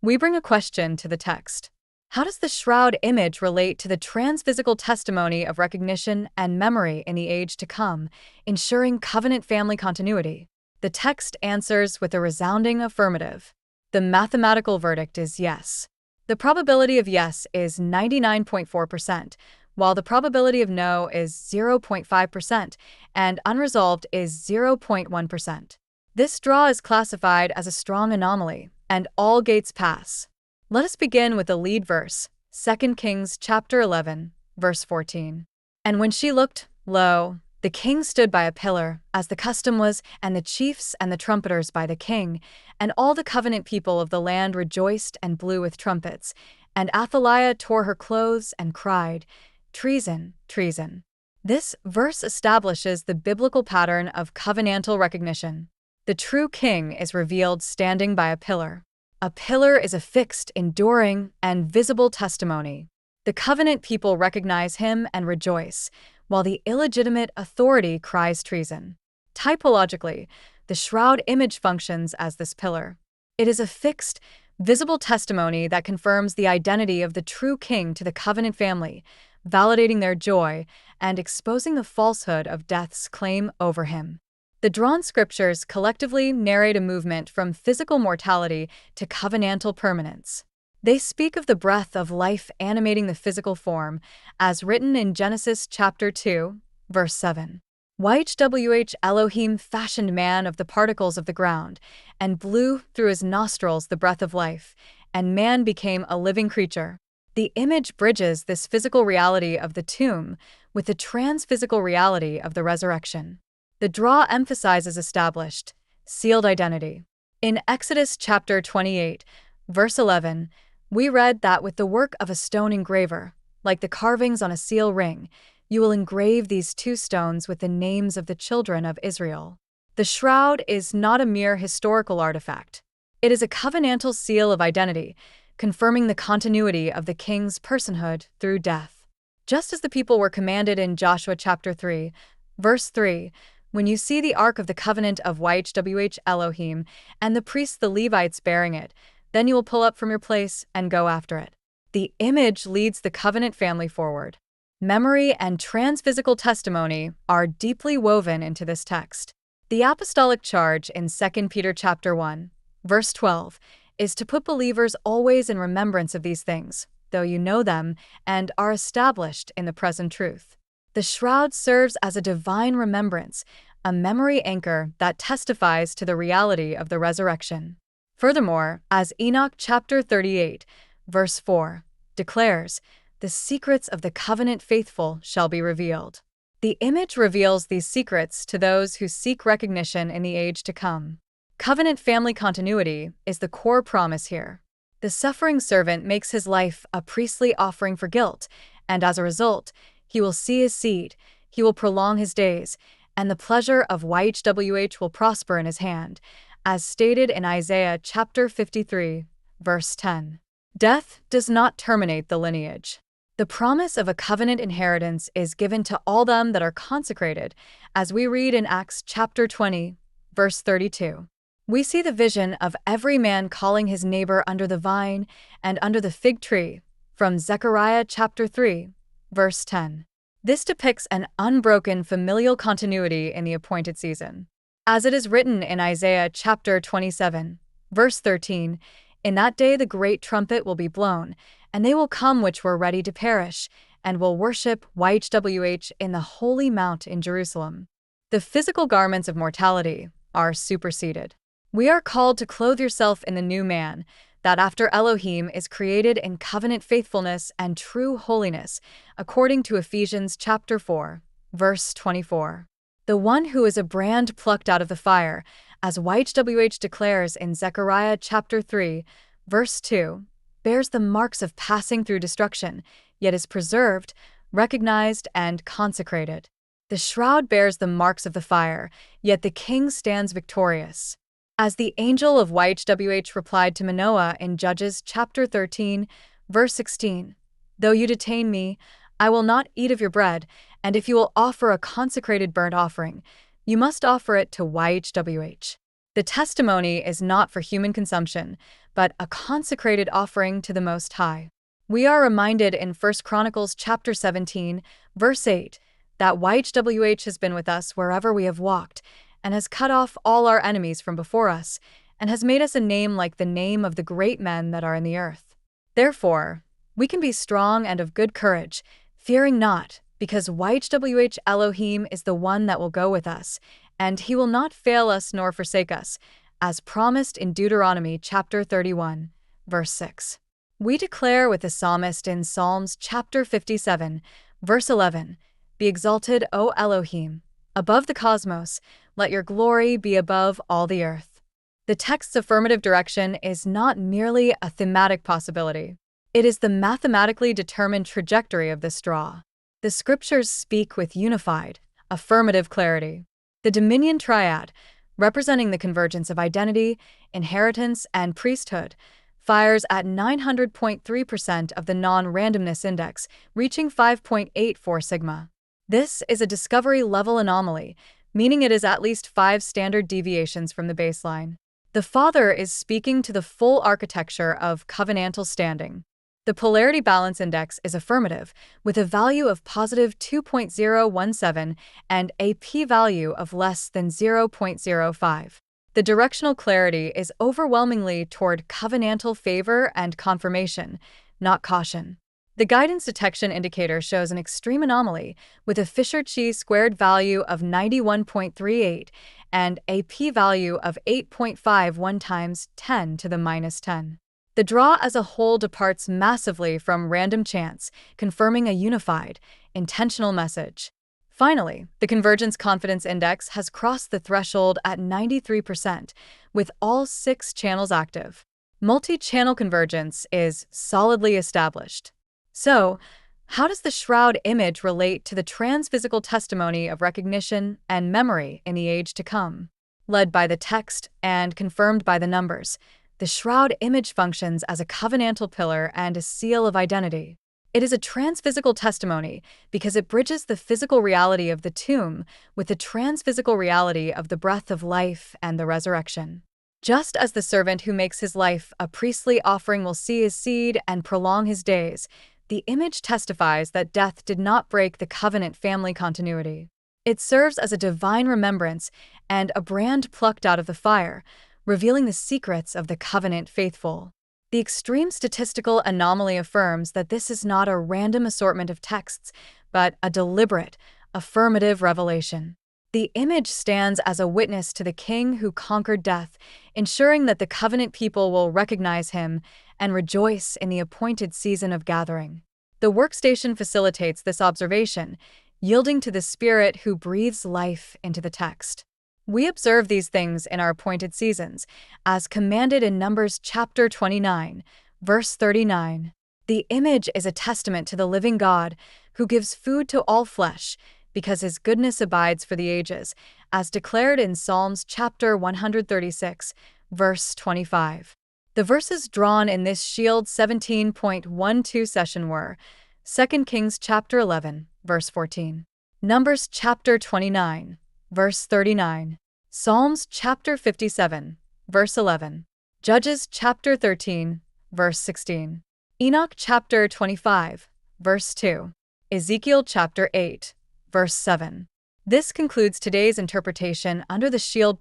we bring a question to the text. How does the shroud image relate to the transphysical testimony of recognition and memory in the age to come, ensuring covenant family continuity? The text answers with a resounding affirmative. The mathematical verdict is yes. The probability of yes is 99.4%, while the probability of no is 0.5% and unresolved is 0.1%. This draw is classified as a strong anomaly, and all gates pass. Let us begin with the lead verse, 2 Kings chapter 11, verse 14. And when she looked, lo, the king stood by a pillar, as the custom was, and the chiefs and the trumpeters by the king, and all the covenant people of the land rejoiced and blew with trumpets. And Athaliah tore her clothes and cried, Treason, treason. This verse establishes the biblical pattern of covenantal recognition. The true king is revealed standing by a pillar. A pillar is a fixed, enduring, and visible testimony. The covenant people recognize him and rejoice, while the illegitimate authority cries treason. Typologically, the shroud image functions as this pillar. It is a fixed, visible testimony that confirms the identity of the true king to the covenant family, validating their joy and exposing the falsehood of death's claim over him. The drawn scriptures collectively narrate a movement from physical mortality to covenantal permanence. They speak of the breath of life animating the physical form, as written in Genesis chapter 2, verse 7. YHWH Elohim fashioned man of the particles of the ground, and blew through his nostrils the breath of life, and man became a living creature. The image bridges this physical reality of the tomb with the transphysical reality of the resurrection. The draw emphasizes established, sealed identity. In Exodus chapter 28, verse 11, we read that with the work of a stone engraver, like the carvings on a seal ring, you will engrave these two stones with the names of the children of Israel. The shroud is not a mere historical artifact. It is a covenantal seal of identity, confirming the continuity of the king's personhood through death. Just as the people were commanded in Joshua chapter 3, verse 3, when you see the Ark of the Covenant of YHWH Elohim and the priests the Levites bearing it, then you will pull up from your place and go after it. The image leads the covenant family forward. Memory and transphysical testimony are deeply woven into this text. The apostolic charge in 2 Peter chapter 1, verse 12, is to put believers always in remembrance of these things, though you know them and are established in the present truth. The shroud serves as a divine remembrance, a memory anchor that testifies to the reality of the resurrection. Furthermore, as Enoch chapter 38, verse 4, declares, the secrets of the covenant faithful shall be revealed. The image reveals these secrets to those who seek recognition in the age to come. Covenant family continuity is the core promise here. The suffering servant makes his life a priestly offering for guilt, and as a result, he will see his seed, he will prolong his days, and the pleasure of YHWH will prosper in his hand, as stated in Isaiah chapter 53, verse 10. Death does not terminate the lineage. The promise of a covenant inheritance is given to all them that are consecrated, as we read in Acts chapter 20, verse 32. We see the vision of every man calling his neighbor under the vine and under the fig tree, from Zechariah chapter 3, verse 10. This depicts an unbroken familial continuity in the appointed season. As it is written in Isaiah chapter 27, verse 13, in that day the great trumpet will be blown, and they will come which were ready to perish, and will worship YHWH in the holy mount in Jerusalem. The physical garments of mortality are superseded. We are called to clothe yourself in the new man, that after Elohim is created in covenant faithfulness and true holiness, according to Ephesians chapter 4, verse 24. The one who is a brand plucked out of the fire, as YHWH declares in Zechariah chapter 3, verse 2, bears the marks of passing through destruction, yet is preserved, recognized, and consecrated. The shroud bears the marks of the fire, yet the king stands victorious. As the angel of YHWH replied to Manoah in Judges chapter 13, verse 16, though you detain me, I will not eat of your bread, and if you will offer a consecrated burnt offering, you must offer it to YHWH. The testimony is not for human consumption, but a consecrated offering to the Most High. We are reminded in 1 Chronicles chapter 17, verse 8, that YHWH has been with us wherever we have walked, and has cut off all our enemies from before us, and has made us a name like the name of the great men that are in the earth. Therefore, we can be strong and of good courage, fearing not, because YHWH Elohim is the one that will go with us, and he will not fail us nor forsake us, as promised in Deuteronomy chapter 31, verse 6. We declare with the psalmist in Psalms chapter 57, verse 11, "Be exalted, O Elohim, above the cosmos, let your glory be above all the earth." The text's affirmative direction is not merely a thematic possibility. It is the mathematically determined trajectory of the straw. The scriptures speak with unified, affirmative clarity. The dominion triad, representing the convergence of identity, inheritance, and priesthood, fires at 900.3% of the non-randomness index, reaching 5.84 sigma. This is a discovery-level anomaly, meaning it is at least 5 standard deviations from the baseline. The Father is speaking to the full architecture of covenantal standing. The polarity balance index is affirmative, with a value of positive 2.017 and a p-value of less than 0.05. The directional clarity is overwhelmingly toward covenantal favor and confirmation, not caution. The guidance detection indicator shows an extreme anomaly, with a Fisher chi-squared value of 91.38 and a p-value of 8.51 times 10 to the minus 10. The draw as a whole departs massively from random chance, confirming a unified, intentional message. Finally, the Convergence Confidence Index has crossed the threshold at 93%, with all 6 channels active. Multi-channel convergence is solidly established. So, how does the Shroud image relate to the transphysical testimony of recognition and memory in the age to come? Led by the text and confirmed by the numbers, the Shroud image functions as a covenantal pillar and a seal of identity. It is a transphysical testimony because it bridges the physical reality of the tomb with the transphysical reality of the breath of life and the resurrection. Just as the servant who makes his life a priestly offering will see his seed and prolong his days, the image testifies that death did not break the covenant family continuity. It serves as a divine remembrance and a brand plucked out of the fire, revealing the secrets of the covenant faithful. The extreme statistical anomaly affirms that this is not a random assortment of texts, but a deliberate, affirmative revelation. The image stands as a witness to the King who conquered death, ensuring that the covenant people will recognize him and rejoice in the appointed season of gathering. The workstation facilitates this observation, yielding to the Spirit who breathes life into the text. We observe these things in our appointed seasons, as commanded in Numbers chapter 29, verse 39. The image is a testament to the living God, who gives food to all flesh, because his goodness abides for the ages, as declared in Psalms chapter 136, verse 25. The verses drawn in this Shield 17.12 session were 2 Kings chapter 11, verse 14, Numbers chapter 29, verse 39, Psalms chapter 57, verse 11, Judges chapter 13, verse 16, Enoch chapter 25, verse 2, Ezekiel chapter 8, verse 7. This concludes today's interpretation under the Shield